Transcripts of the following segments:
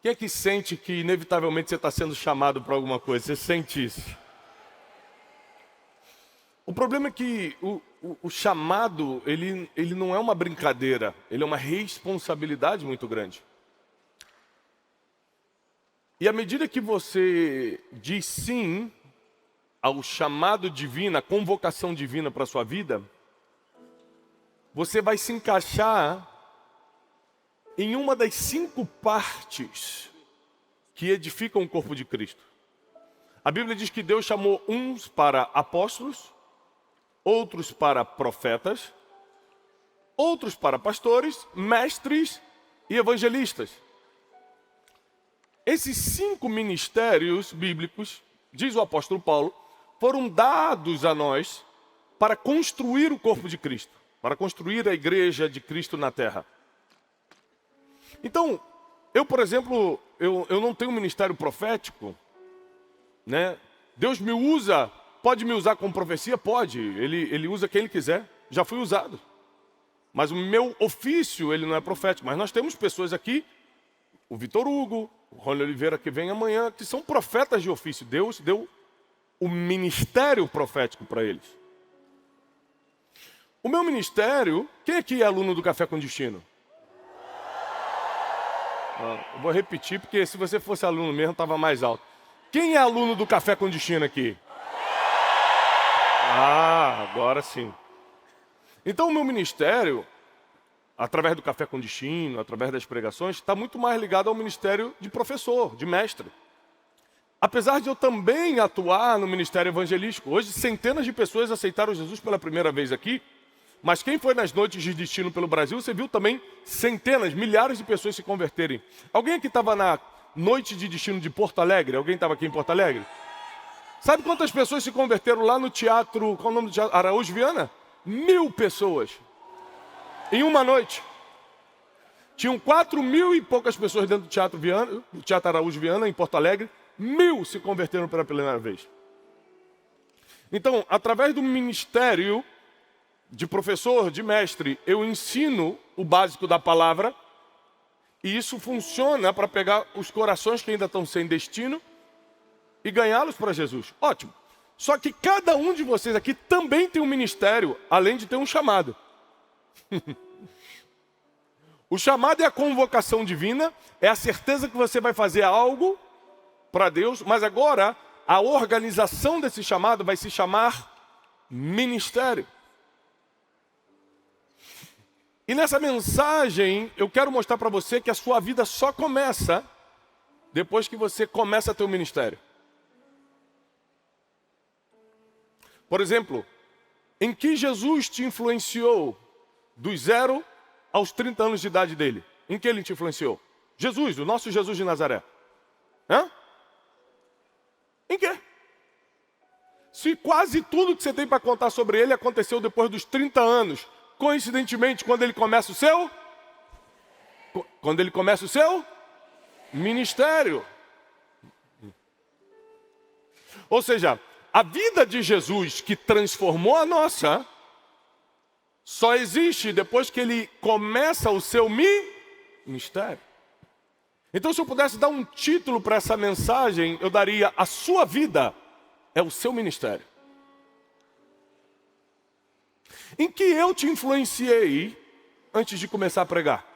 Quem é que sente que inevitavelmente você está sendo chamado para alguma coisa? Você sente isso? O problema é que o chamado, ele não é uma brincadeira, ele é uma responsabilidade muito grande. E à medida que você diz sim ao chamado divino, à convocação divina para a sua vida, você vai se encaixar em uma das 5 partes que edificam o corpo de Cristo. A Bíblia diz que Deus chamou uns para apóstolos, outros para profetas, outros para pastores, mestres e evangelistas. Esses 5 ministérios bíblicos, diz o apóstolo Paulo, foram dados a nós para construir o corpo de Cristo, para construir a igreja de Cristo na terra. Então, eu, por exemplo, eu não tenho um ministério profético, né? Deus me usa, pode me usar como profecia? Pode, ele usa quem ele quiser, já fui usado. Mas o meu ofício, ele não é profético. Mas nós temos pessoas aqui, o Vitor Hugo, o Rony Oliveira que vem amanhã, que são profetas de ofício. Deus deu o ministério profético para eles. O meu ministério, quem aqui é aluno do Café com Destino? Eu vou repetir, porque se você fosse aluno mesmo, estava mais alto. Quem é aluno do Café com Destino aqui? Agora sim. Então o meu ministério, através do Café com Destino, através das pregações, está muito mais ligado ao ministério de professor, de mestre. Apesar de eu também atuar no ministério evangelístico, hoje centenas de pessoas aceitaram Jesus pela primeira vez aqui, mas quem foi nas noites de destino pelo Brasil, você viu também centenas, milhares de pessoas se converterem. Alguém aqui estava na noite de destino de Porto Alegre? Alguém estava aqui em Porto Alegre? Sabe quantas pessoas se converteram lá no teatro, qual é o nome do teatro? Araújo Viana? 1000 pessoas. Em uma noite. Tinham 4.000 e poucas pessoas dentro do Teatro Araújo Viana, em Porto Alegre. 1000 se converteram pela primeira vez. Então, através do ministério de professor, de mestre, eu ensino o básico da palavra, e isso funciona para pegar os corações que ainda estão sem destino e ganhá-los para Jesus. Ótimo. Só que cada um de vocês aqui também tem um ministério, além de ter um chamado. O chamado é a convocação divina, é a certeza que você vai fazer algo para Deus, mas agora a organização desse chamado vai se chamar ministério. E nessa mensagem eu quero mostrar para você que a sua vida só começa depois que você começa a ter um ministério. Por exemplo, em que Jesus te influenciou dos 0 aos 30 anos de idade dele? Em que ele te influenciou? Jesus, o nosso Jesus de Nazaré. Hã? Em quê? Se quase tudo que você tem para contar sobre ele aconteceu depois dos 30 anos, coincidentemente, quando ele começa o seu ministério. Ou seja, a vida de Jesus que transformou a nossa, só existe depois que ele começa o seu ministério. Então, se eu pudesse dar um título para essa mensagem, eu daria: a sua vida é o seu ministério. Em que eu te influenciei antes de começar a pregar?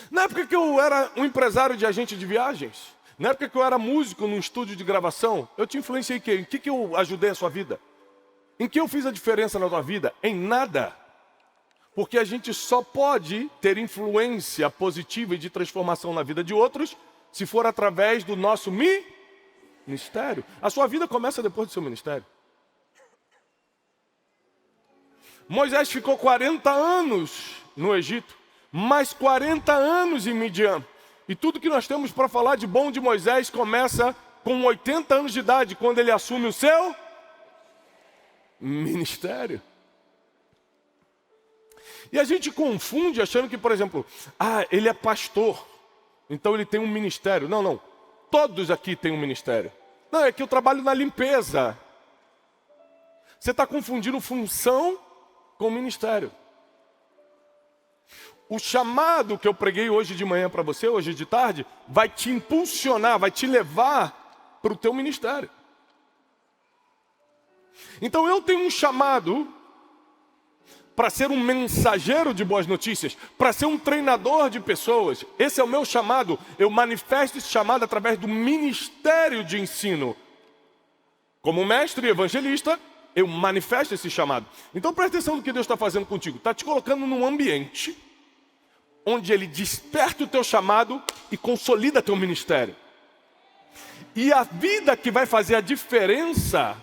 Na época que eu era um empresário de agente de viagens, na época que eu era músico num estúdio de gravação, eu te influenciei em quê? Em que eu ajudei a sua vida? Em que eu fiz a diferença na tua vida? Em nada. Porque a gente só pode ter influência positiva e de transformação na vida de outros se for através do nosso ministério. A sua vida começa depois do seu ministério. Moisés ficou 40 anos no Egito, mais 40 anos em Midian. E tudo que nós temos para falar de bom de Moisés começa com 80 anos de idade, quando ele assume o seu ministério. E a gente confunde achando que, por exemplo, ele é pastor, então ele tem um ministério. Não. Todos aqui têm um ministério. Não, é que eu trabalho na limpeza. Você está confundindo função com ministério. o chamado que eu preguei hoje de manhã para você, hoje de tarde, vai te impulsionar, vai te levar para o teu ministério. Então eu tenho um chamado para ser um mensageiro de boas notícias, para ser um treinador de pessoas. Esse é o meu chamado. Eu manifesto esse chamado através do ministério de ensino. Como mestre e evangelista, eu manifesto esse chamado. Então presta atenção no que Deus está fazendo contigo. Está te colocando num ambiente onde Ele desperta o teu chamado e consolida teu ministério. E a vida que vai fazer a diferença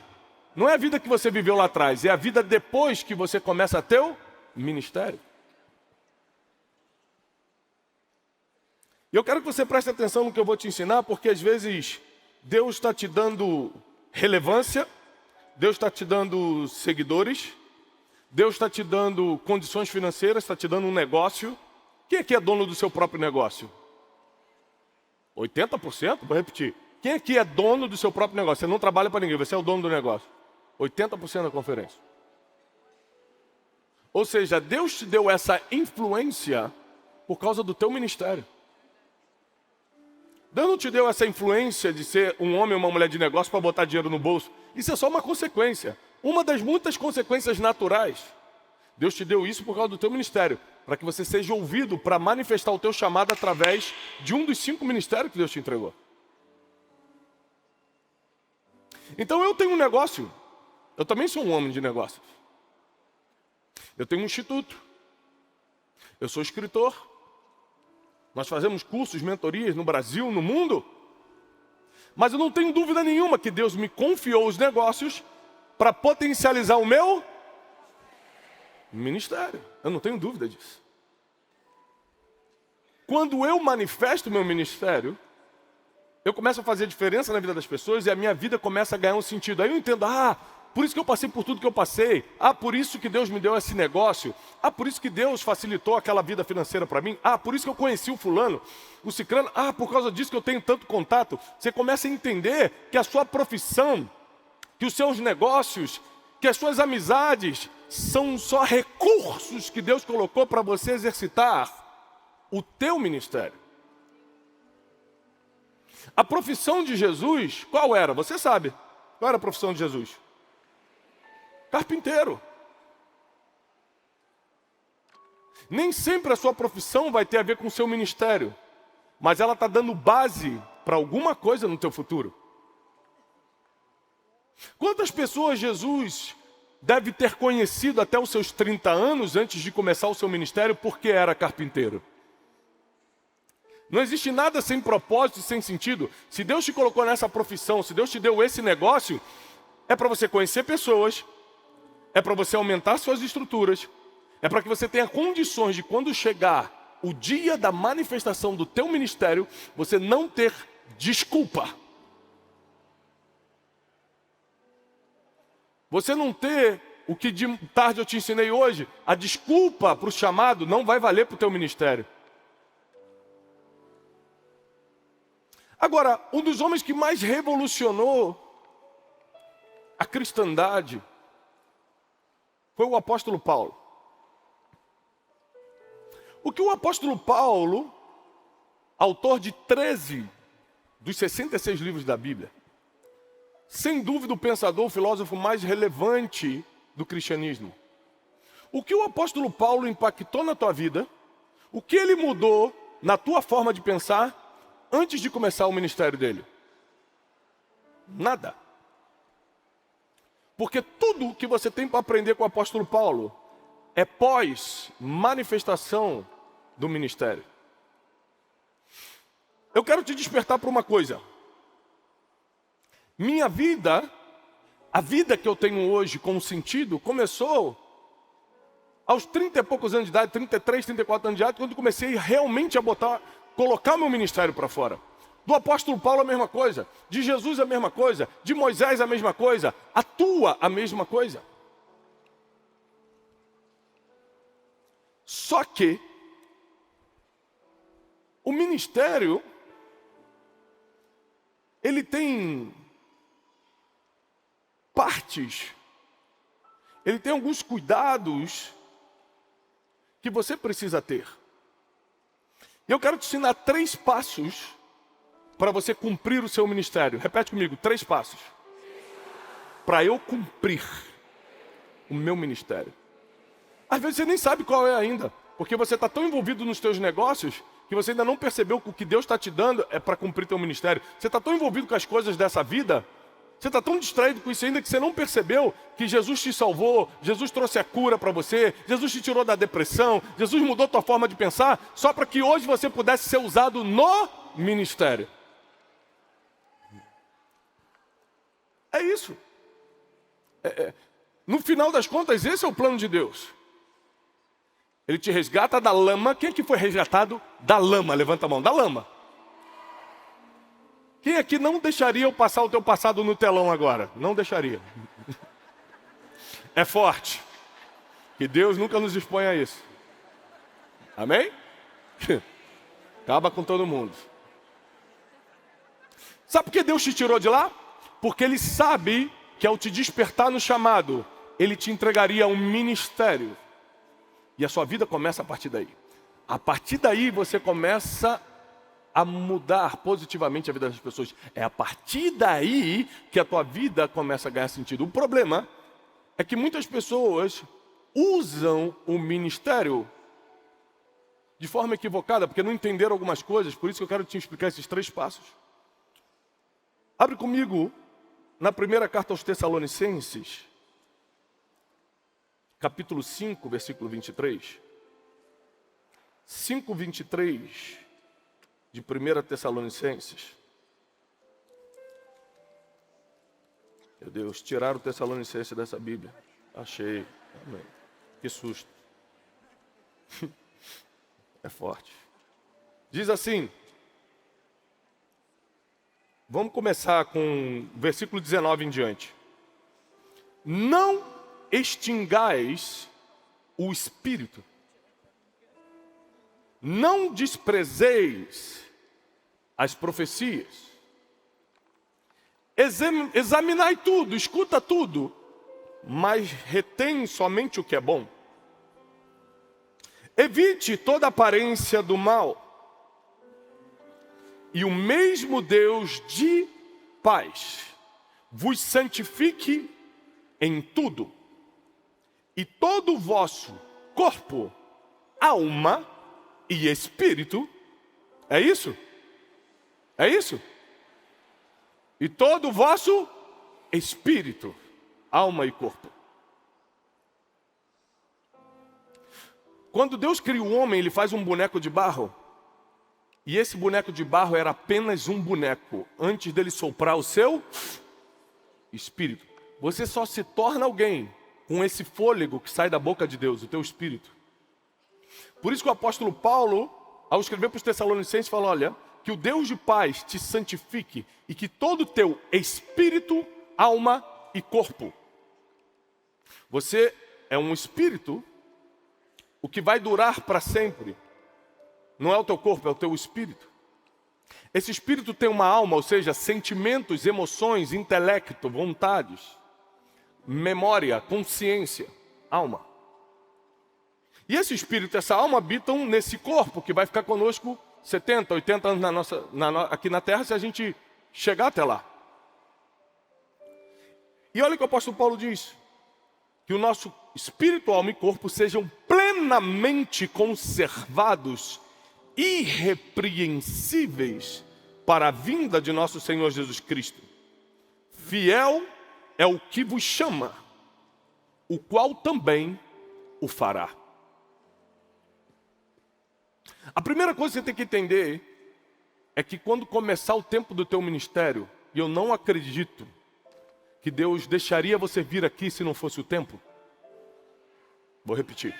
não é a vida que você viveu lá atrás, é a vida depois que você começa teu ministério. E eu quero que você preste atenção no que eu vou te ensinar, porque às vezes Deus está te dando relevância, Deus está te dando seguidores, Deus está te dando condições financeiras, está te dando um negócio. Quem aqui é dono do seu próprio negócio? 80%? Vou repetir. Quem aqui é dono do seu próprio negócio? Você não trabalha para ninguém, você é o dono do negócio. 80% da conferência. Ou seja, Deus te deu essa influência por causa do teu ministério. Deus não te deu essa influência de ser um homem ou uma mulher de negócio para botar dinheiro no bolso. Isso é só uma consequência. Uma das muitas consequências naturais. Deus te deu isso por causa do teu ministério. Para que você seja ouvido para manifestar o teu chamado através de um dos 5 ministérios que Deus te entregou. Então eu tenho um negócio. Eu também sou um homem de negócios. Eu tenho um instituto. Eu sou escritor. Nós fazemos cursos, mentorias no Brasil, no mundo. Mas eu não tenho dúvida nenhuma que Deus me confiou os negócios para potencializar o meu ministério. Eu não tenho dúvida disso. Quando eu manifesto o meu ministério, eu começo a fazer diferença na vida das pessoas e a minha vida começa a ganhar um sentido. Aí eu entendo, por isso que eu passei por tudo que eu passei. Por isso que Deus me deu esse negócio. Por isso que Deus facilitou aquela vida financeira para mim. Por isso que eu conheci o fulano, o ciclano. Por causa disso que eu tenho tanto contato. Você começa a entender que a sua profissão, que os seus negócios, que as suas amizades são só recursos que Deus colocou para você exercitar o teu ministério. A profissão de Jesus, qual era? Você sabe. Qual era a profissão de Jesus? Carpinteiro. Nem sempre a sua profissão vai ter a ver com o seu ministério, mas ela está dando base para alguma coisa no teu futuro. Quantas pessoas Jesus deve ter conhecido até os seus 30 anos antes de começar o seu ministério porque era carpinteiro? Não existe nada sem propósito e sem sentido. Se Deus te colocou nessa profissão, se Deus te deu esse negócio, é para você conhecer pessoas, é para você aumentar suas estruturas, é para que você tenha condições de quando chegar o dia da manifestação do teu ministério, você não ter desculpa. Você não ter o que de tarde eu te ensinei hoje, a desculpa para o chamado não vai valer para o teu ministério. Agora, um dos homens que mais revolucionou a cristandade foi o apóstolo Paulo. O que o apóstolo Paulo, autor de 13 dos 66 livros da Bíblia, sem dúvida o pensador, o filósofo mais relevante do cristianismo. O que o apóstolo Paulo impactou na tua vida, o que ele mudou na tua forma de pensar, antes de começar o ministério dele? Nada. Porque tudo que você tem para aprender com o apóstolo Paulo é pós-manifestação do ministério. Eu quero te despertar para uma coisa. Minha vida, a vida que eu tenho hoje com sentido, começou aos 30 e poucos anos de idade, 33, 34 anos de idade, quando comecei realmente a colocar meu ministério para fora. Do apóstolo Paulo a mesma coisa, de Jesus a mesma coisa, de Moisés a mesma coisa, a tua a mesma coisa. Só que o ministério, ele tem partes, ele tem alguns cuidados que você precisa ter. E eu quero te ensinar 3 passos para você cumprir o seu ministério. Repete comigo, 3 passos. Para eu cumprir o meu ministério. Às vezes você nem sabe qual é ainda, porque você está tão envolvido nos teus negócios que você ainda não percebeu que o que Deus está te dando é para cumprir teu ministério. Você está tão envolvido com as coisas dessa vida, você está tão distraído com isso ainda que você não percebeu que Jesus te salvou, Jesus trouxe a cura para você, Jesus te tirou da depressão, Jesus mudou tua forma de pensar, só para que hoje você pudesse ser usado no ministério. É isso. No final das contas, esse é o plano de Deus. Ele te resgata da lama. Quem aqui foi resgatado da lama? Levanta a mão, da lama. Quem aqui não deixaria eu passar o teu passado no telão agora? Não deixaria. É forte. Que Deus nunca nos expõe a isso. Amém? Acaba com todo mundo. Sabe por que Deus te tirou de lá? Porque Ele sabe que ao te despertar no chamado, Ele te entregaria um ministério. E a sua vida começa a partir daí. A partir daí você começa a mudar positivamente a vida das pessoas. É a partir daí que a tua vida começa a ganhar sentido. O problema é que muitas pessoas usam o ministério de forma equivocada, porque não entenderam algumas coisas. Por isso que eu quero te explicar esses 3 passos. Abre comigo na primeira carta aos Tessalonicenses, capítulo 5, versículo 23. 5:23 de 1 Tessalonicenses. Meu Deus, tiraram o Tessalonicense dessa Bíblia. Achei. Amém. Que susto. É forte. Diz assim. Vamos começar com o versículo 19 em diante. Não extingais o espírito. Não desprezeis as profecias. Examinai tudo, escuta tudo, mas retém somente o que é bom. Evite toda aparência do mal. E o mesmo Deus de paz vos santifique em tudo. E todo o vosso corpo, alma e espírito. É isso? É isso? E todo o vosso espírito, alma e corpo. Quando Deus cria o homem, Ele faz um boneco de barro. E esse boneco de barro era apenas um boneco, antes dele soprar o seu espírito. Você só se torna alguém com esse fôlego que sai da boca de Deus, o teu espírito. Por isso que o apóstolo Paulo, ao escrever para os Tessalonicenses, fala, olha, que o Deus de paz te santifique e que todo o teu espírito, alma e corpo. Você é um espírito, o que vai durar para sempre. Não é o teu corpo, é o teu espírito. Esse espírito tem uma alma, ou seja, sentimentos, emoções, intelecto, vontades, memória, consciência, alma. E esse espírito, essa alma habitam nesse corpo que vai ficar conosco 70, 80 anos aqui na Terra, se a gente chegar até lá. E olha o que o apóstolo Paulo diz, que o nosso espírito, alma e corpo sejam plenamente conservados, irrepreensíveis para a vinda de nosso Senhor Jesus Cristo. Fiel é o que vos chama, o qual também o fará. A primeira coisa que você tem que entender é que quando começar o tempo do teu ministério, e eu não acredito que Deus deixaria você vir aqui se não fosse o tempo. Vou repetir.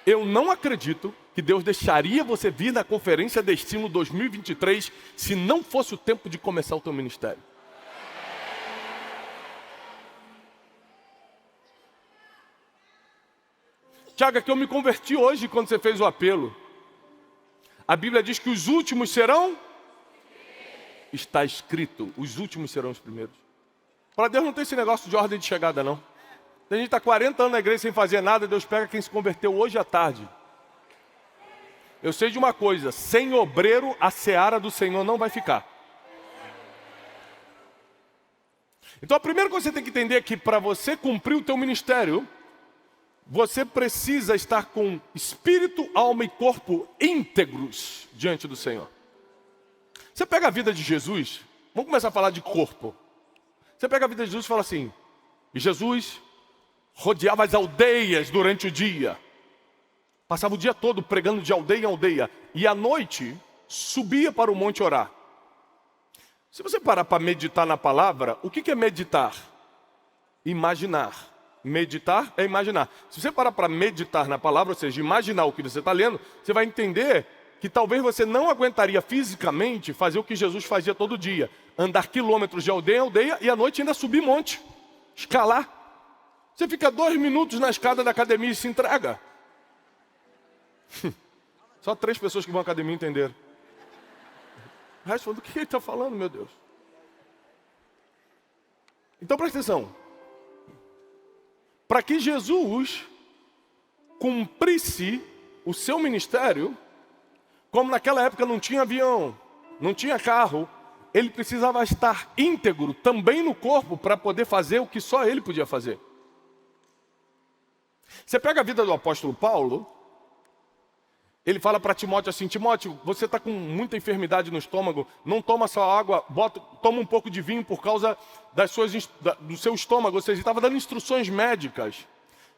Eu não acredito que Deus deixaria você vir na Conferência Destino 2023 se não fosse o tempo de começar o teu ministério. Tiago, é que eu me converti hoje quando você fez o apelo. A Bíblia diz que os últimos serão? Está escrito, os últimos serão os primeiros. Para Deus não tem esse negócio de ordem de chegada, não. A gente está 40 anos na igreja sem fazer nada, Deus pega quem se converteu hoje à tarde. eu sei de uma coisa: sem obreiro, a seara do Senhor não vai ficar. Então a primeira coisa que você tem que entender é que para você cumprir o teu ministério, você precisa estar com espírito, alma e corpo íntegros diante do Senhor. Você pega a vida de Jesus, vamos começar a falar de corpo. Você pega a vida de Jesus e fala assim: e Jesus rodeava as aldeias durante o dia. Passava o dia todo pregando de aldeia em aldeia. E à noite, subia para o monte orar. Se você parar para meditar na palavra, o que é meditar? Imaginar. Meditar é imaginar. Se você parar para meditar na palavra, ou seja, imaginar o que você está lendo, você vai entender que talvez você não aguentaria fisicamente fazer o que Jesus fazia todo dia. Andar quilômetros de aldeia em aldeia e à noite ainda subir monte. Escalar. Você fica 2 minutos na escada da academia e se entrega. Só 3 pessoas que vão à academia entenderam. O resto falou: do que ele está falando, meu Deus? Então presta atenção. Para que Jesus cumprisse o seu ministério, como naquela época não tinha avião, não tinha carro, ele precisava estar íntegro também no corpo para poder fazer o que só ele podia fazer. Você pega a vida do apóstolo Paulo, ele fala para Timóteo assim: Timóteo, você está com muita enfermidade no estômago, não toma só água, toma um pouco de vinho por causa do seu estômago. Ou seja, ele estava dando instruções médicas.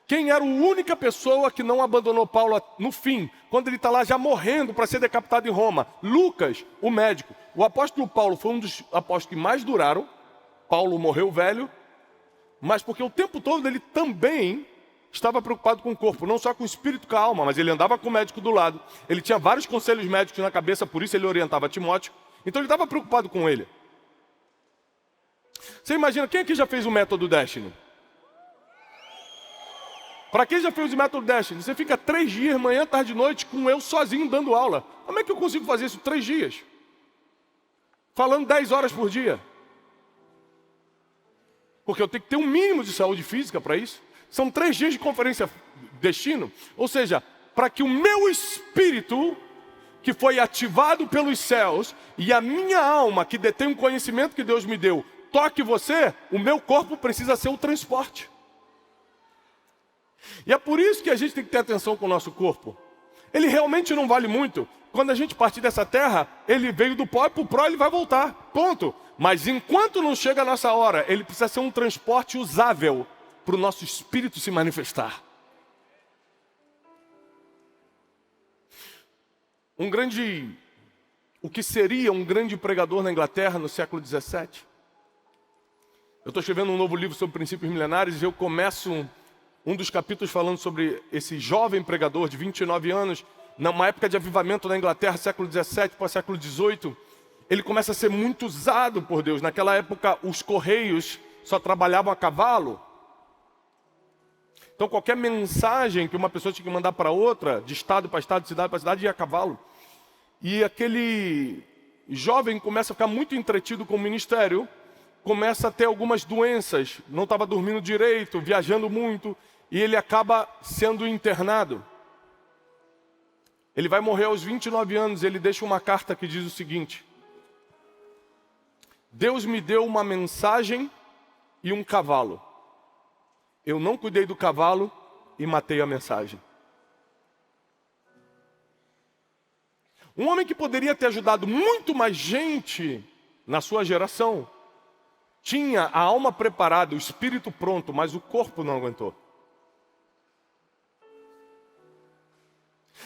Quem era a única pessoa que não abandonou Paulo no fim, quando ele está lá já morrendo para ser decapitado em Roma? Lucas, o médico. O apóstolo Paulo foi um dos apóstolos que mais duraram. Paulo morreu velho, mas porque o tempo todo ele também estava preocupado com o corpo, não só com o espírito e com a alma, mas ele andava com o médico do lado. Ele tinha vários conselhos médicos na cabeça, por isso ele orientava Timóteo. Então ele estava preocupado com ele. Você imagina, quem aqui já fez o método Destiny? Para quem já fez o método Destiny, você fica 3 dias, manhã, tarde e noite, com eu sozinho dando aula. Como é que eu consigo fazer isso 3 dias? Falando 10 horas por dia. Porque eu tenho que ter um mínimo de saúde física para isso. São 3 dias de conferência destino. Ou seja, para que o meu espírito, que foi ativado pelos céus, e a minha alma, que detém um conhecimento que Deus me deu, toque você, o meu corpo precisa ser o transporte. E é por isso que a gente tem que ter atenção com o nosso corpo. Ele realmente não vale muito. Quando a gente partir dessa terra, ele veio do pó e para o pró ele vai voltar. Ponto. Mas enquanto não chega a nossa hora, ele precisa ser um transporte usável para o nosso espírito se manifestar. O que seria um grande pregador na Inglaterra no século XVII? Eu estou escrevendo um novo livro sobre princípios milenares e eu começo um dos capítulos falando sobre esse jovem pregador de 29 anos, numa época de avivamento na Inglaterra, século XVII para século XVIII. Ele começa a ser muito usado por Deus. Naquela época, os correios só trabalhavam a cavalo. Então, qualquer mensagem que uma pessoa tinha que mandar para outra, de estado para estado, de cidade para cidade, ia a cavalo. E aquele jovem começa a ficar muito entretido com o ministério, começa a ter algumas doenças, não estava dormindo direito, viajando muito, e ele acaba sendo internado. Ele vai morrer aos 29 anos, ele deixa uma carta que diz o seguinte: Deus me deu uma mensagem e um cavalo. Eu não cuidei do cavalo e matei a mensagem. Um homem que poderia ter ajudado muito mais gente na sua geração, tinha a alma preparada, o espírito pronto, mas o corpo não aguentou.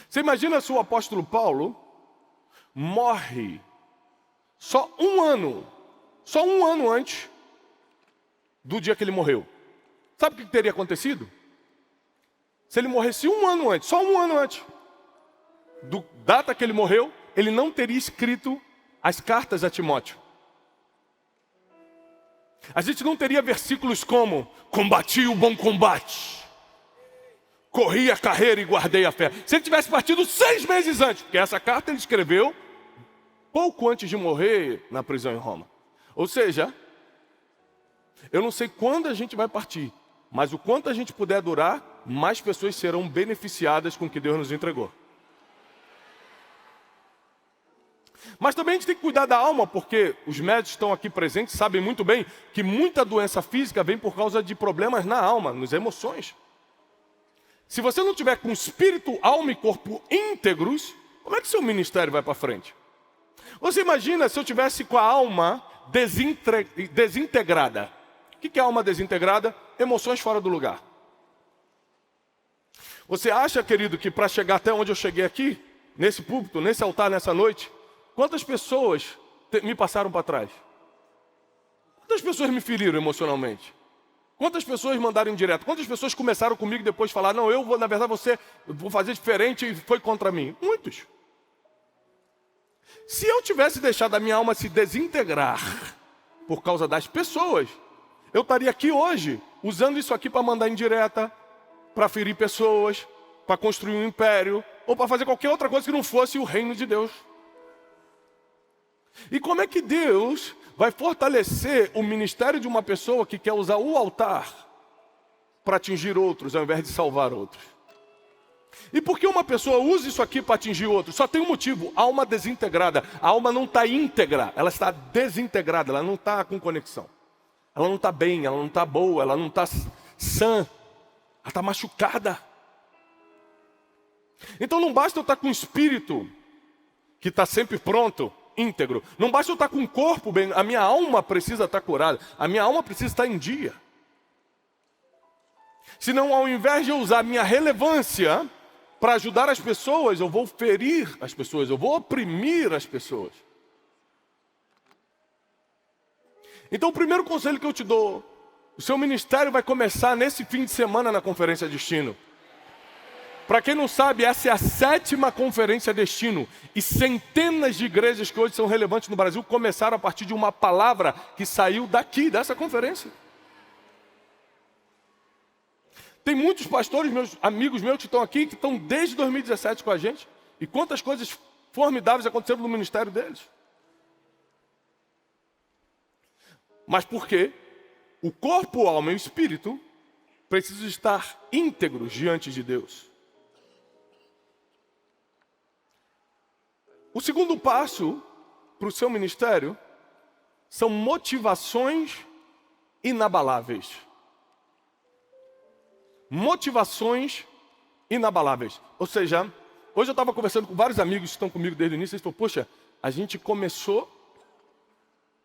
Você imagina se o apóstolo Paulo morre só um ano antes do dia que ele morreu. Sabe o que teria acontecido? Se ele morresse um ano antes, só um ano antes, da data que ele morreu, ele não teria escrito as cartas a Timóteo. A gente não teria versículos como: combati o bom combate, corri a carreira e guardei a fé. Se ele tivesse partido 6 meses antes, porque essa carta ele escreveu pouco antes de morrer na prisão em Roma. Ou seja, eu não sei quando a gente vai partir, mas o quanto a gente puder durar, mais pessoas serão beneficiadas com o que Deus nos entregou. Mas também a gente tem que cuidar da alma, porque os médicos estão aqui presentes, sabem muito bem que muita doença física vem por causa de problemas na alma, nas emoções. Se você não tiver com espírito, alma e corpo íntegros, como é que seu ministério vai para frente? Você imagina se eu tivesse com a alma desintegrada. O que é alma desintegrada? Emoções fora do lugar. Você acha, querido, que para chegar até onde eu cheguei aqui, nesse púlpito, nesse altar, nessa noite, quantas pessoas me passaram para trás? Quantas pessoas me feriram emocionalmente? Quantas pessoas mandaram direto? Quantas pessoas começaram comigo e depois falaram, não, eu vou, na verdade, vou fazer diferente e foi contra mim? Muitos. Se eu tivesse deixado a minha alma se desintegrar por causa das pessoas, eu estaria aqui hoje, usando isso aqui para mandar indireta, para ferir pessoas, para construir um império, ou para fazer qualquer outra coisa que não fosse o reino de Deus. E como é que Deus vai fortalecer o ministério de uma pessoa que quer usar o altar para atingir outros, ao invés de salvar outros? E por que uma pessoa usa isso aqui para atingir outros? Só tem um motivo: alma desintegrada. A alma não está íntegra, ela está desintegrada, ela não está com conexão. Ela não está bem, ela não está boa, ela não está sã, ela está machucada. Então não basta eu estar com um espírito que está sempre pronto, íntegro. Não basta eu estar com um corpo bem, a minha alma precisa estar curada, a minha alma precisa estar em dia. Senão, ao invés de eu usar a minha relevância para ajudar as pessoas, eu vou ferir as pessoas, eu vou oprimir as pessoas. Então o primeiro conselho que eu te dou, o seu ministério vai começar nesse fim de semana na Conferência Destino. Para quem não sabe, essa é a 7ª Conferência Destino. E centenas de igrejas que hoje são relevantes no Brasil começaram a partir de uma palavra que saiu daqui, dessa conferência. Tem muitos pastores, amigos meus que estão aqui, que estão desde 2017 com a gente. E quantas coisas formidáveis aconteceram no ministério deles. Mas por quê? O corpo, a alma e o espírito precisam estar íntegros diante de Deus. O segundo passo para o seu ministério são motivações inabaláveis. Motivações inabaláveis. Ou seja, hoje eu estava conversando com vários amigos que estão comigo desde o início, eles falaram, poxa, a gente começou,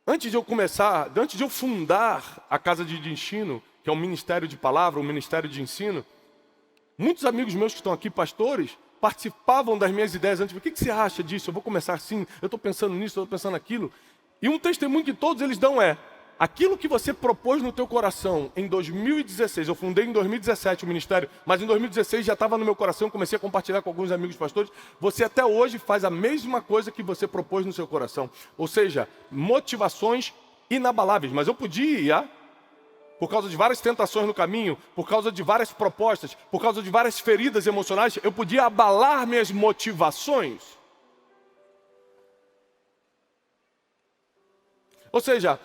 antes de eu fundar a Casa de Ensino, que é um ministério de palavra, um ministério de ensino, muitos amigos meus que estão aqui, pastores, participavam das minhas ideias antes. O que você acha disso? Eu vou começar assim, eu estou pensando nisso, eu estou pensando naquilo. E um testemunho que todos eles dão é, aquilo que você propôs no teu coração em 2016, eu fundei em 2017 o ministério, mas em 2016 já estava no meu coração, comecei a compartilhar com alguns amigos pastores, você até hoje faz a mesma coisa que você propôs no seu coração. Ou seja, motivações inabaláveis. Mas eu podia, por causa de várias tentações no caminho, por causa de várias propostas, por causa de várias feridas emocionais, eu podia abalar minhas motivações. Ou seja,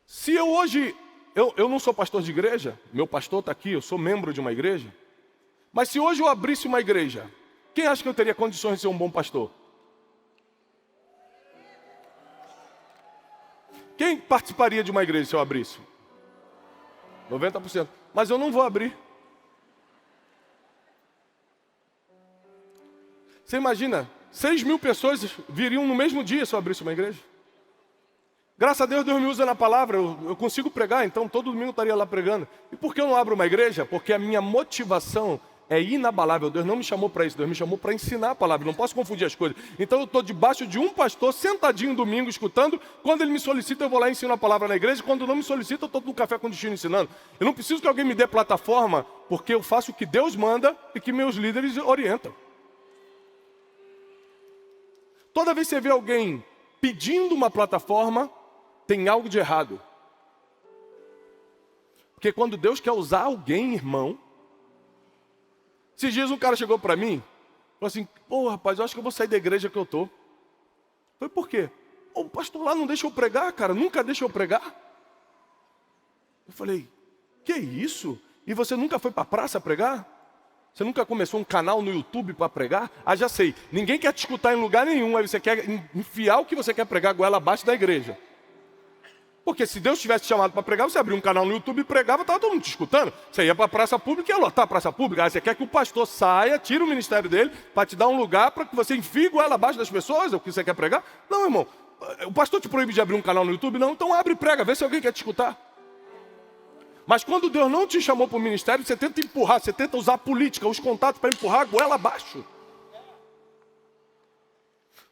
se eu hoje, eu não sou pastor de igreja, meu pastor está aqui, eu sou membro de uma igreja, mas se hoje eu abrisse uma igreja, quem acha que eu teria condições de ser um bom pastor? Quem participaria de uma igreja se eu abrisse? 90%. Mas eu não vou abrir. Você imagina, 6.000 pessoas viriam no mesmo dia se eu abrisse uma igreja? Graças a Deus, Deus me usa na palavra, eu consigo pregar, então todo domingo eu estaria lá pregando. E por que eu não abro uma igreja? Porque a minha motivação é inabalável. Deus não me chamou para isso, Deus me chamou para ensinar a palavra, não posso confundir as coisas. Então eu estou debaixo de um pastor, sentadinho domingo, escutando. Quando ele me solicita, eu vou lá e ensino a palavra na igreja. Quando não me solicita, eu estou no Café com Destino ensinando. Eu não preciso que alguém me dê plataforma, porque eu faço o que Deus manda e que meus líderes orientam. Toda vez que você vê alguém pedindo uma plataforma, tem algo de errado. Porque quando Deus quer usar alguém, irmão... Esses dias um cara chegou para mim, falou assim, pô rapaz, eu acho que eu vou sair da igreja que eu tô. Eu falei, por quê? O pastor lá não deixa eu pregar, cara, nunca deixa eu pregar. Eu falei, que isso? E você nunca foi para a praça pregar? Você nunca começou um canal no YouTube para pregar? Ah, já sei. Ninguém quer te escutar em lugar nenhum. Aí você quer enfiar o que você quer pregar goela abaixo da igreja. Porque se Deus tivesse te chamado para pregar, você abria um canal no YouTube e pregava, estava todo mundo te escutando. Você ia para a praça pública e ia lotar a praça pública. Aí você quer que o pastor saia, tire o ministério dele, para te dar um lugar para que você enfie goela abaixo das pessoas, é o que você quer pregar? Não, irmão. O pastor te proíbe de abrir um canal no YouTube? Não, então abre e prega, vê se alguém quer te escutar. Mas quando Deus não te chamou para o ministério, você tenta empurrar, você tenta usar a política, os contatos para empurrar a goela abaixo.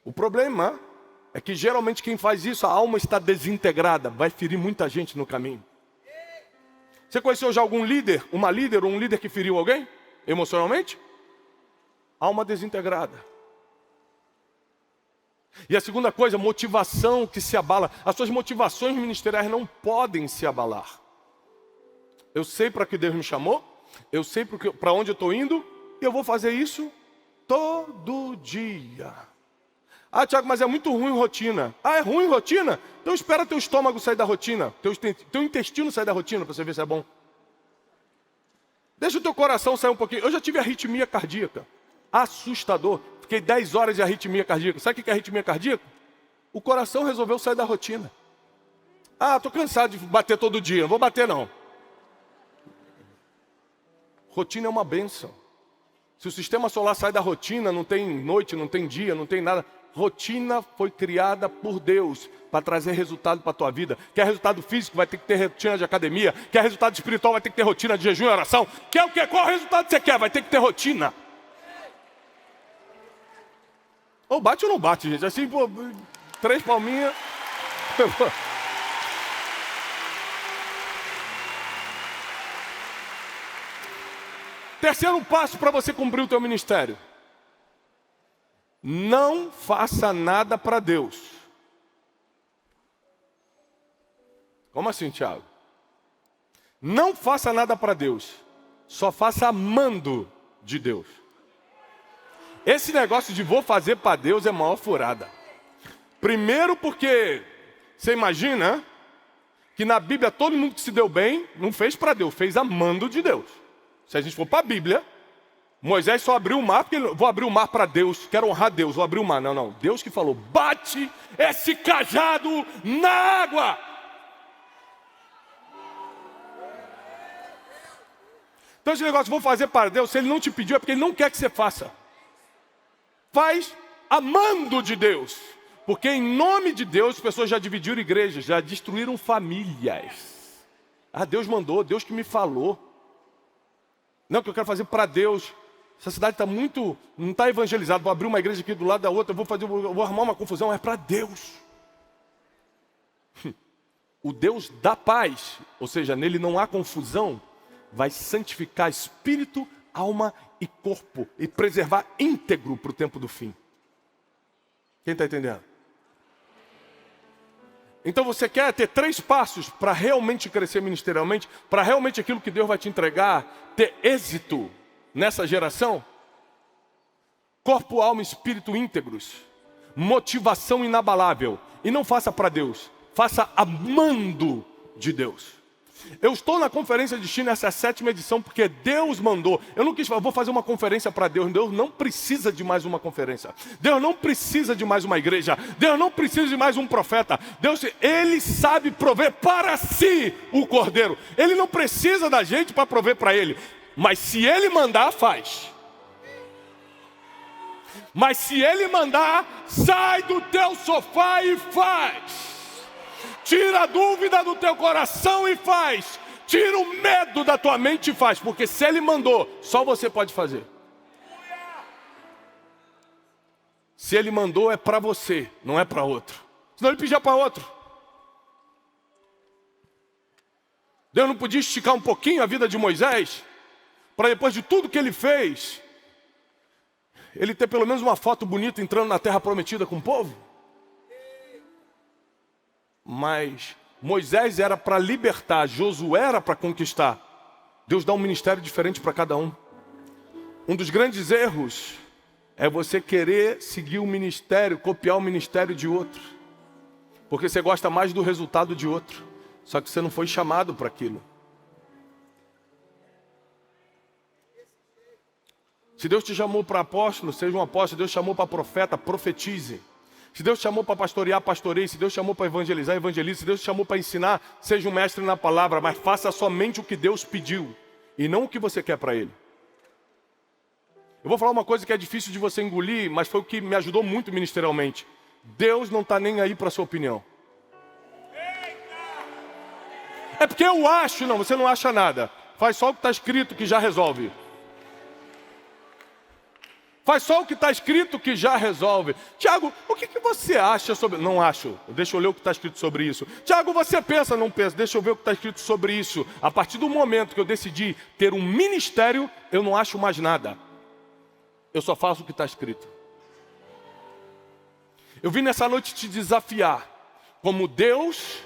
O problema é que geralmente quem faz isso, a alma está desintegrada, vai ferir muita gente no caminho. Você conheceu já algum líder, uma líder ou um líder que feriu alguém emocionalmente? Alma desintegrada. E a segunda coisa, motivação que se abala. As suas motivações ministeriais não podem se abalar. Eu sei para que Deus me chamou, eu sei para onde eu estou indo, e eu vou fazer isso todo dia. Ah, Tiago, mas é muito ruim rotina. Ah, é ruim rotina? Então espera teu estômago sair da rotina, teu intestino sair da rotina para você ver se é bom. Deixa o teu coração sair um pouquinho. Eu já tive arritmia cardíaca. Assustador. Fiquei 10 horas de arritmia cardíaca. Sabe o que é arritmia cardíaca? O coração resolveu sair da rotina. Ah, estou cansado de bater todo dia. Não vou bater não. Rotina é uma bênção. Se o sistema solar sai da rotina, não tem noite, não tem dia, não tem nada. Rotina foi criada por Deus para trazer resultado para a tua vida. Quer resultado físico, vai ter que ter rotina de academia. Quer resultado espiritual, vai ter que ter rotina de jejum e oração. Quer o quê? Qual resultado você quer? Vai ter que ter rotina. Ou bate ou não bate, gente. Assim, pô, 3 palminhas. Terceiro passo para você cumprir o teu ministério. Não faça nada para Deus. Como assim, Tiago? Não faça nada para Deus. Só faça amando de Deus. Esse negócio de vou fazer para Deus é maior furada. Primeiro porque você imagina que na Bíblia todo mundo que se deu bem não fez para Deus, fez amando de Deus. Se a gente for para a Bíblia, Moisés só abriu o mar, porque vou abrir o mar para Deus, quero honrar Deus, vou abrir o mar. Não, não, Deus que falou, bate esse cajado na água. Então esse negócio, vou fazer para Deus, se Ele não te pediu é porque Ele não quer que você faça. Faz amando de Deus. Porque em nome de Deus, as pessoas já dividiram igrejas, já destruíram famílias. Ah, Deus mandou, Deus que me falou. Não, que eu quero fazer para Deus. Essa cidade está muito, não está evangelizada. Vou abrir uma igreja aqui do lado da outra, vou arrumar uma confusão. É para Deus. O Deus da paz, ou seja, nele não há confusão, vai santificar espírito, alma e corpo e preservar íntegro para o tempo do fim. Quem está entendendo? Então você quer ter 3 passos para realmente crescer ministerialmente, para realmente aquilo que Deus vai te entregar, ter êxito nessa geração? Corpo, alma e espírito íntegros, motivação inabalável. E não faça para Deus, faça amando de Deus. Eu estou na conferência de China, essa é a 7ª edição, porque Deus mandou. Eu não quis falar, vou fazer uma conferência para Deus. Deus não precisa de mais uma conferência. Deus não precisa de mais uma igreja. Deus não precisa de mais um profeta. Deus, Ele sabe prover para si o Cordeiro. Ele não precisa da gente para prover para Ele. Mas se Ele mandar, faz. Mas se Ele mandar, sai do teu sofá e faz. Tira a dúvida do teu coração e faz. Tira o medo da tua mente e faz. Porque se Ele mandou, só você pode fazer. Se Ele mandou, é para você, não é para outro. Senão Ele pedia para outro. Deus não podia esticar um pouquinho a vida de Moisés? Para depois de tudo que ele fez, ele ter pelo menos uma foto bonita entrando na terra prometida com o povo? Mas Moisés era para libertar, Josué era para conquistar. Deus dá um ministério diferente para cada um. Um dos grandes erros é você querer seguir o ministério, copiar o ministério de outro. Porque você gosta mais do resultado de outro. Só que você não foi chamado para aquilo. Se Deus te chamou para apóstolo, seja um apóstolo. Se Deus te chamou para profeta, profetize. Se Deus te chamou para pastorear, pastoreie. Se Deus te chamou para evangelizar, evangelize. Se Deus te chamou para ensinar, seja um mestre na palavra. Mas faça somente o que Deus pediu e não o que você quer para Ele. Eu vou falar uma coisa que é difícil de você engolir, mas foi o que me ajudou muito ministerialmente. Deus não está nem aí para a sua opinião. É porque eu acho, não, você não acha nada. Faz só o que está escrito que já resolve. Faz só o que está escrito que já resolve. Tiago, o que você acha sobre... Não acho, deixa eu ler o que está escrito sobre isso. Tiago, você pensa, não pensa, deixa eu ver o que está escrito sobre isso. A partir do momento que eu decidi ter um ministério, eu não acho mais nada. Eu só faço o que está escrito. Eu vim nessa noite te desafiar. Como Deus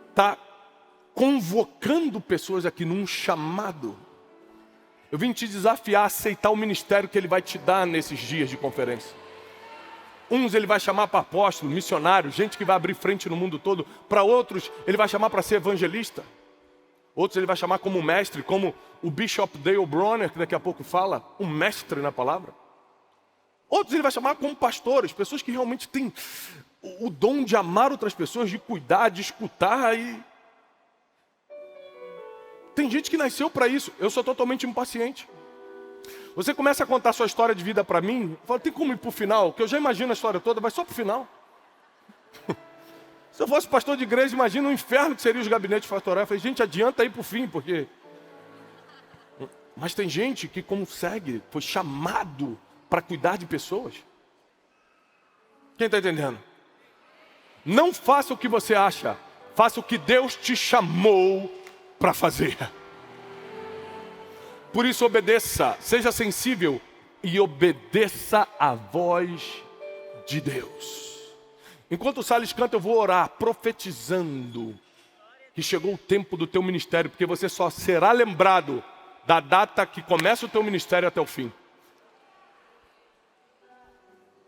está convocando pessoas aqui num chamado. Eu vim te desafiar a aceitar o ministério que Ele vai te dar nesses dias de conferência. Uns Ele vai chamar para apóstolo, missionário, gente que vai abrir frente no mundo todo. Para outros Ele vai chamar para ser evangelista. Outros Ele vai chamar como mestre, como o Bishop Dale Bronner, que daqui a pouco fala, um mestre na palavra. Outros Ele vai chamar como pastores, pessoas que realmente têm o dom de amar outras pessoas, de cuidar, de escutar. Tem gente que nasceu para isso. Eu sou totalmente impaciente. Você começa a contar sua história de vida para mim, eu falo, tem como ir para o final? Que eu já imagino a história toda, vai só para o final. Se eu fosse pastor de igreja, imagina o inferno que seria os gabinetes pastorais. Eu falei, gente, adianta ir para o fim, porque... Mas tem gente que consegue, foi chamado para cuidar de pessoas. Quem está entendendo? Não faça o que você acha, faça o que Deus te chamou para fazer. Por isso obedeça, seja sensível e obedeça a voz de Deus. Enquanto o Salles canta, eu vou orar profetizando que chegou o tempo do teu ministério, porque você só será lembrado da data que começa o teu ministério até o fim.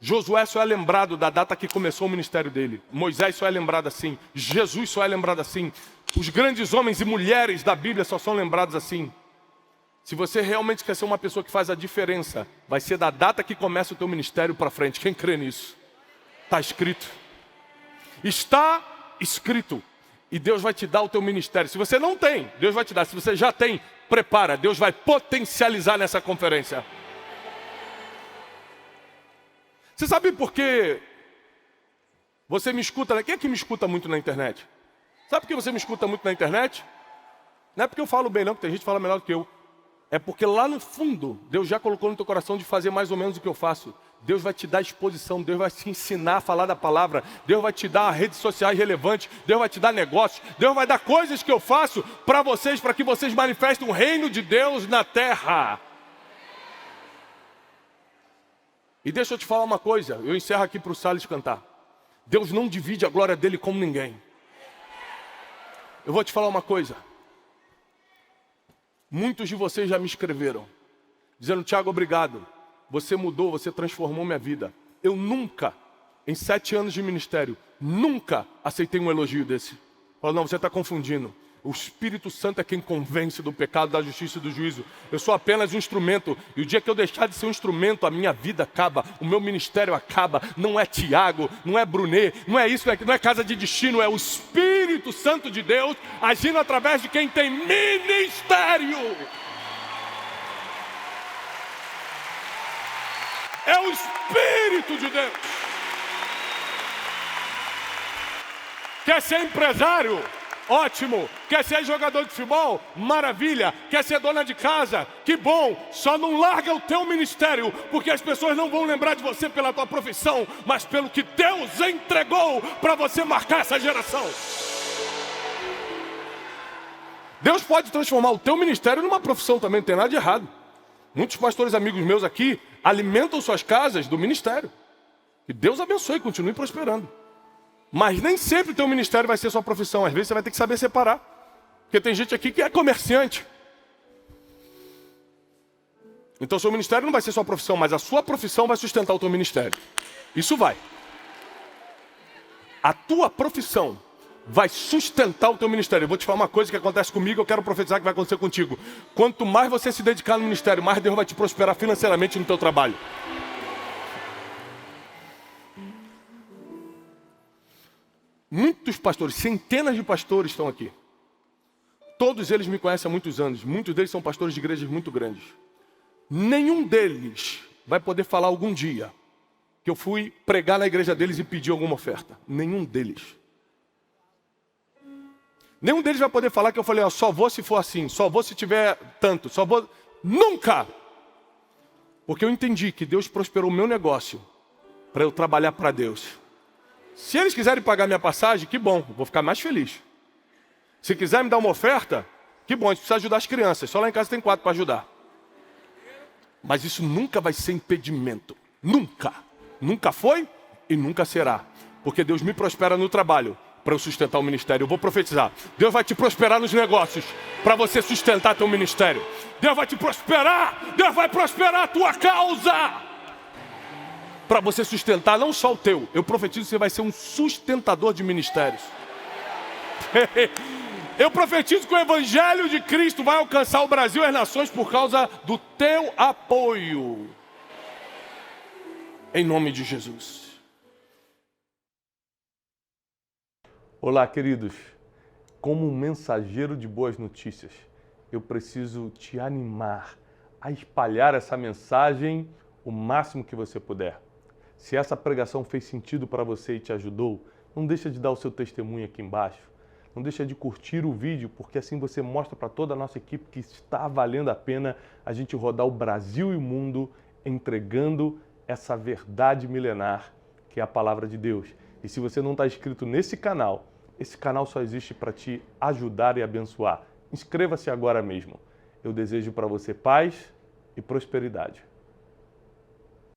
Josué só é lembrado da data que começou o ministério dele. Moisés só é lembrado assim. Jesus só é lembrado assim. Os grandes homens e mulheres da Bíblia só são lembrados assim. Se você realmente quer ser uma pessoa que faz a diferença, vai ser da data que começa o teu ministério para frente. Quem crê nisso? Está escrito. Está escrito. E Deus vai te dar o teu ministério. Se você não tem, Deus vai te dar. Se você já tem, prepara. Deus vai potencializar nessa conferência. Você sabe por que você me escuta? Quem é que me escuta muito na internet? Sabe por que você me escuta muito na internet? Não é porque eu falo bem não, porque tem gente que fala melhor do que eu. É porque lá no fundo, Deus já colocou no teu coração de fazer mais ou menos o que eu faço. Deus vai te dar exposição, Deus vai te ensinar a falar da palavra. Deus vai te dar redes sociais relevantes, Deus vai te dar negócios. Deus vai dar coisas que eu faço para vocês, para que vocês manifestem o reino de Deus na terra. E deixa eu te falar uma coisa, eu encerro aqui para o Salles cantar. Deus não divide a glória dele com ninguém. Eu vou te falar uma coisa. Muitos de vocês já me escreveram, dizendo, Tiago, obrigado. Você mudou, você transformou minha vida. Eu nunca, em 7 anos de ministério, nunca aceitei um elogio desse. Falo, não, você está confundindo. O Espírito Santo é quem convence do pecado, da justiça e do juízo. Eu sou apenas um instrumento. E o dia que eu deixar de ser um instrumento, a minha vida acaba. O meu ministério acaba. Não é Tiago, não é Brunet, não é isso, não é casa de destino. É o Espírito Santo de Deus agindo através de quem tem ministério. É o Espírito de Deus. Quer ser empresário? Ótimo. Quer ser jogador de futebol? Maravilha. Quer ser dona de casa? Que bom. Só não larga o teu ministério, porque as pessoas não vão lembrar de você pela tua profissão, mas pelo que Deus entregou para você marcar essa geração. Deus pode transformar o teu ministério numa profissão também, não tem nada de errado. Muitos pastores amigos meus aqui alimentam suas casas do ministério. Que Deus abençoe e continue prosperando. Mas nem sempre o teu ministério vai ser sua profissão. Às vezes você vai ter que saber separar. Porque tem gente aqui que é comerciante. Então o seu ministério não vai ser sua profissão, mas a sua profissão vai sustentar o teu ministério. Isso vai. A tua profissão vai sustentar o teu ministério. Eu vou te falar uma coisa que acontece comigo, eu quero profetizar que vai acontecer contigo. Quanto mais você se dedicar no ministério, mais Deus vai te prosperar financeiramente no teu trabalho. Muitos pastores, centenas de pastores estão aqui. Todos eles me conhecem há muitos anos. Muitos deles são pastores de igrejas muito grandes. Nenhum deles vai poder falar algum dia que eu fui pregar na igreja deles e pedir alguma oferta. Nenhum deles. Nenhum deles vai poder falar que eu falei, ó, só vou se for assim, só vou se tiver tanto, só vou... Nunca! Porque eu entendi que Deus prosperou o meu negócio para eu trabalhar para Deus. Se eles quiserem pagar minha passagem, que bom, vou ficar mais feliz. Se quiser me dar uma oferta, que bom, a gente precisa ajudar as crianças. Só lá em casa tem 4 para ajudar. Mas isso nunca vai ser impedimento. Nunca. Nunca foi e nunca será. Porque Deus me prospera no trabalho para eu sustentar o ministério. Eu vou profetizar. Deus vai te prosperar nos negócios para você sustentar teu ministério. Deus vai te prosperar. Deus vai prosperar a tua causa para você sustentar não só o teu. Eu profetizo que você vai ser um sustentador de ministérios. Eu profetizo que o Evangelho de Cristo vai alcançar o Brasil e as nações por causa do teu apoio. Em nome de Jesus. Olá, queridos. Como um mensageiro de boas notícias, eu preciso te animar a espalhar essa mensagem o máximo que você puder. Se essa pregação fez sentido para você e te ajudou, não deixa de dar o seu testemunho aqui embaixo. Não deixa de curtir o vídeo, porque assim você mostra para toda a nossa equipe que está valendo a pena a gente rodar o Brasil e o mundo entregando essa verdade milenar que é a palavra de Deus. E se você não está inscrito nesse canal, esse canal só existe para te ajudar e abençoar. Inscreva-se agora mesmo. Eu desejo para você paz e prosperidade.